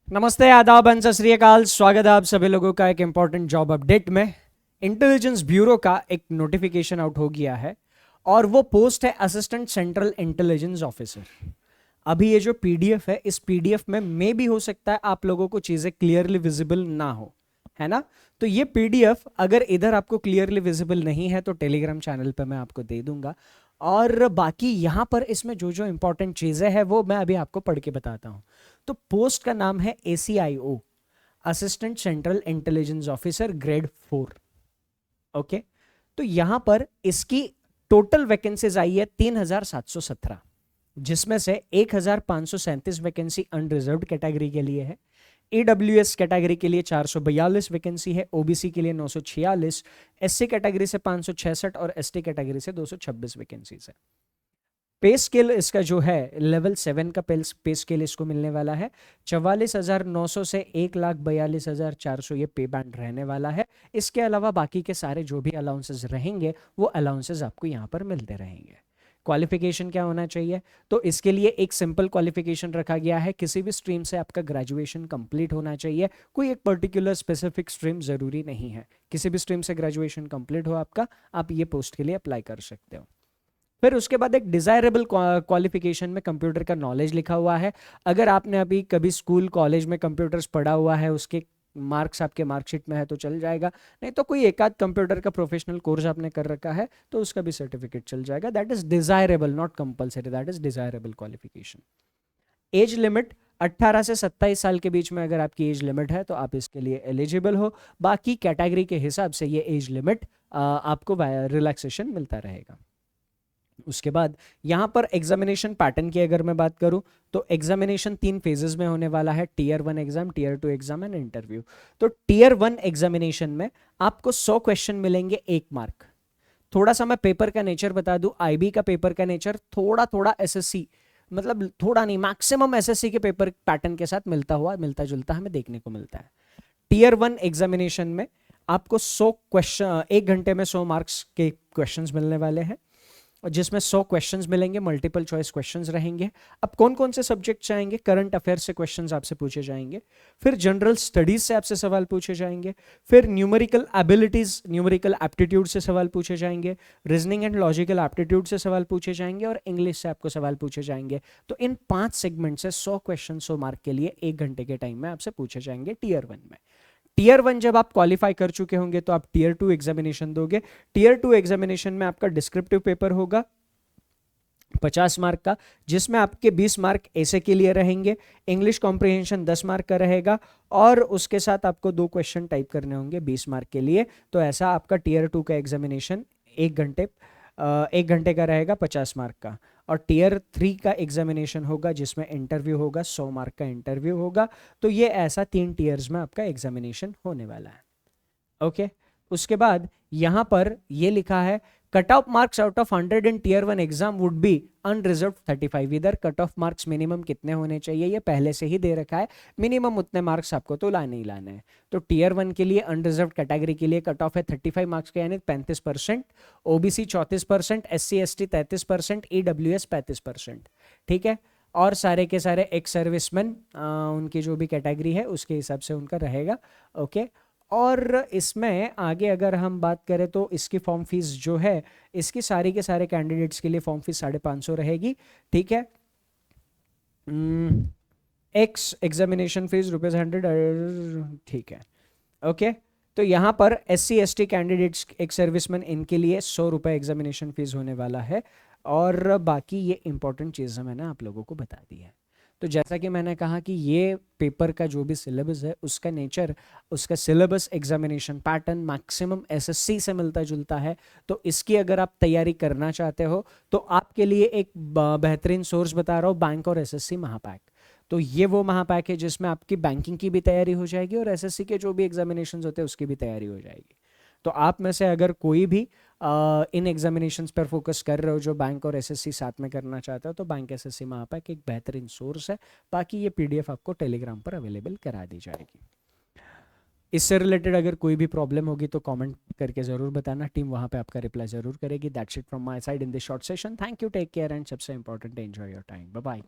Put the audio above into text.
नमस्ते, आदाब, सत श्री अकाल। स्वागत है आप सभी लोगों का एक इंपॉर्टेंट जॉब अपडेट में। इंटेलिजेंस ब्यूरो का एक नोटिफिकेशन आउट हो गया है और वो पोस्ट है असिस्टेंट सेंट्रल इंटेलिजेंस ऑफिसर। अभी ये जो पीडीएफ है, इस पीडीएफ में मे भी हो सकता है आप लोगों को चीजें क्लियरली विजिबल ना हो, है ना। तो ये पीडीएफ अगर इधर आपको क्लियरली विजिबल नहीं है तो टेलीग्राम चैनल पे मैं आपको दे दूंगा। और बाकी यहां पर इसमें जो जो इंपॉर्टेंट चीजें हैं वो मैं अभी आपको पढ़ के बताता हूं। तो पोस्ट का नाम है ACIO, assistant central intelligence officer, grade 4। Okay, तो यहां पर इसकी टोटल वैकेंसीज आई है 3717, जिसमें से 1537 वैकेंसी अनरिजर्व्ड कैटेगरी के लिए है। AWS कैटेगरी के लिए 442 वैकेंसी है, OBC के लिए 946, SC कैटेगरी से 566 और ST कैटेगरी से 226 वैकेंसीज है। पे स्केल इसका जो है लेवल 7 का पे स्केल इसको मिलने वाला है। 44,900 से 1,42,400 ये पे बैंड रहने वाला है। इसके अलावा बाकी के सारे जो भी अलाउंसेस रहेंगे वो अलाउंसेस आपको यहाँ पर मिलते रहेंगे। क्वालिफिकेशन क्या होना चाहिए, तो इसके लिए एक सिंपल क्वालिफिकेशन रखा गया है। किसी भी स्ट्रीम से आपका ग्रेजुएशन कंप्लीट होना चाहिए, कोई एक पर्टिकुलर स्पेसिफिक स्ट्रीम जरूरी नहीं है। किसी भी स्ट्रीम से ग्रेजुएशन कंप्लीट हो आपका, आप ये पोस्ट के लिए अप्लाई कर सकते हो। फिर उसके बाद एक डिजायरेबल क्वालिफिकेशन में कंप्यूटर का नॉलेज लिखा हुआ है। अगर आपने अभी कभी स्कूल कॉलेज में कंप्यूटर्स पढ़ा हुआ है, उसके मार्क्स आपके मार्कशीट में है तो चल जाएगा, नहीं तो कोई एक आध कंप्यूटर का प्रोफेशनल कोर्स आपने कर रखा है तो उसका भी सर्टिफिकेट चल जाएगा। That is desirable, not compulsory, that is desirable qualification. Age limit 18 से 27 साल के बीच में अगर आपकी एज लिमिट है तो आप इसके लिए एलिजिबल हो। बाकी कैटेगरी के हिसाब से ये एज लिमिट आपको रिलैक्सेशन मिलता रहेगा। उसके बाद यहाँ पर एग्जामिनेशन पैटर्न की अगर मैं बात करूँ तो एग्जामिनेशन 3 फेजेस में होने वाला है। Tier 1 exam, tier 2 exam and interview. तो टीयर 1 एग्जामिनेशन में आपको 100 क्वेश्चन मिलेंगे, 1 मार्क। थोड़ा सा मैं पेपर का नेचर बता दूं, IB का पेपर का नेचर थोड़ा थोड़ा SSC, मतलब थोड़ा नहीं, मैक्सिमम SSC के पेपर पैटर्न के साथ मिलता जुलता हमें देखने को मिलता है। टीयर 1 एग्जामिनेशन में आपको 100 क्वेश्चन, 1 घंटे में 100 मार्क्स के क्वेश्चंस मिलने वाले हैं, और जिसमें 100 क्वेश्चंस मिलेंगे, मल्टीपल चॉइस क्वेश्चंस रहेंगे। अब कौन कौन से सब्जेक्ट आएंगे, करंट अफेयर से क्वेश्चंस आपसे पूछे जाएंगे, फिर जनरल स्टडीज से आपसे सवाल पूछे जाएंगे, फिर न्यूमेरिकल एबिलिटीज, न्यूमेरिकल एप्टीट्यूड से सवाल पूछे जाएंगे, रीजनिंग एंड लॉजिकल एप्टीट्यूड से सवाल पूछे जाएंगे, और इंग्लिश से आपको सवाल पूछे जाएंगे। तो इन 5 सेगमेंट से 100 क्वेश्चन 100 मार्क के लिए 1 घंटे के टाइम में आपसे पूछे जाएंगे टीयर 1 में। टीयर 1 जब आप क्वालिफाई कर चुके होंगे तो आप टीयर 2 एग्जामिनेशन दोगे। टीयर 2 एग्जामिनेशन में आपका डिस्क्रिप्टिव पेपर होगा 50 मार्क का, जिसमें आपके 20 मार्क ऐसे के लिए रहेंगे, इंग्लिश कॉम्प्रिहेंशन 10 मार्क का रहेगा, और उसके साथ आपको 2 क्वेश्चन टाइप करने होंगे 20 मार्क के लिए। तो ऐसा आपका टीयर 2 का एग्जामिनेशन 1 घंटे का रहेगा 50 मार्क का। और टीयर 3 का एग्जामिनेशन होगा जिसमें इंटरव्यू होगा, 100 मार्क का इंटरव्यू होगा। तो ये ऐसा 3 टीयर्स में आपका एग्जामिनेशन होने वाला है। ओके, उसके बाद यहां पर ये लिखा है cut off marks out of 100 in tier 1 exam would be unreserved 35। इधर कट ऑफ मार्क्स मिनिमम कितने होने चाहिए ये पहले से ही दे रखा है, मिनिमम उतने मार्क्स आपको तो लाने ही लाने हैं। तो टीयर 1 के लिए अनरिजर्व्ड कैटेगरी के लिए कट ऑफ है 35 मार्क्स के, यानी 35%, OBC 34%, SC ST 33%, EWS 35%। ठीक है, और सारे के सारे एक्स सर्विसमैन, उनकी जो भी कैटेगरी है उसके हिसाब से उनका रहेगा। ओके, और इसमें आगे अगर हम बात करें तो इसकी फॉर्म फीस जो है, इसकी सारी के सारे कैंडिडेट्स के लिए फॉर्म फीस 550 रहेगी। ठीक है, एक्स एग्जामिनेशन फीस ₹100। ठीक है, ओके। तो यहाँ पर SC ST कैंडिडेट्स, एक सर्विसमैन, इनके लिए ₹100 एग्जामिनेशन फीस होने वाला है। और बाकी ये इंपॉर्टेंट चीज़ें मैंने आप लोगों को बता दी है। तो जैसा कि मैंने कहा कि ये पेपर का जो भी सिलेबस है उसका नेचर, उसका syllabus, examination pattern maximum SSC से मिलता जुलता है। तो इसकी अगर आप तैयारी करना चाहते हो तो आपके लिए एक बेहतरीन सोर्स बता रहा हूँ, बैंक और SSC महापैक। तो ये वो महापैक है जिसमें आपकी बैंकिंग की भी तैयारी हो जाएगी और SSC के जो भी एग्जामिनेशन होते हैं उसकी भी तैयारी हो जाएगी। तो आप में से अगर कोई भी इन एग्जामिनेशंस पर फोकस कर रहे हो जो बैंक और SSC साथ में करना चाहते हो, तो बैंक SSC महापैक एक बेहतरीन सोर्स है। बाकी ये PDF आपको टेलीग्राम पर अवेलेबल करा दी जाएगी। इससे रिलेटेड अगर कोई भी प्रॉब्लम होगी तो कमेंट करके ज़रूर बताना, टीम वहाँ पे आपका रिप्लाई ज़रूर करेगी। That's it from my side in this short session. Thank you, take care, and सबसे important, enjoy your time. Bye bye.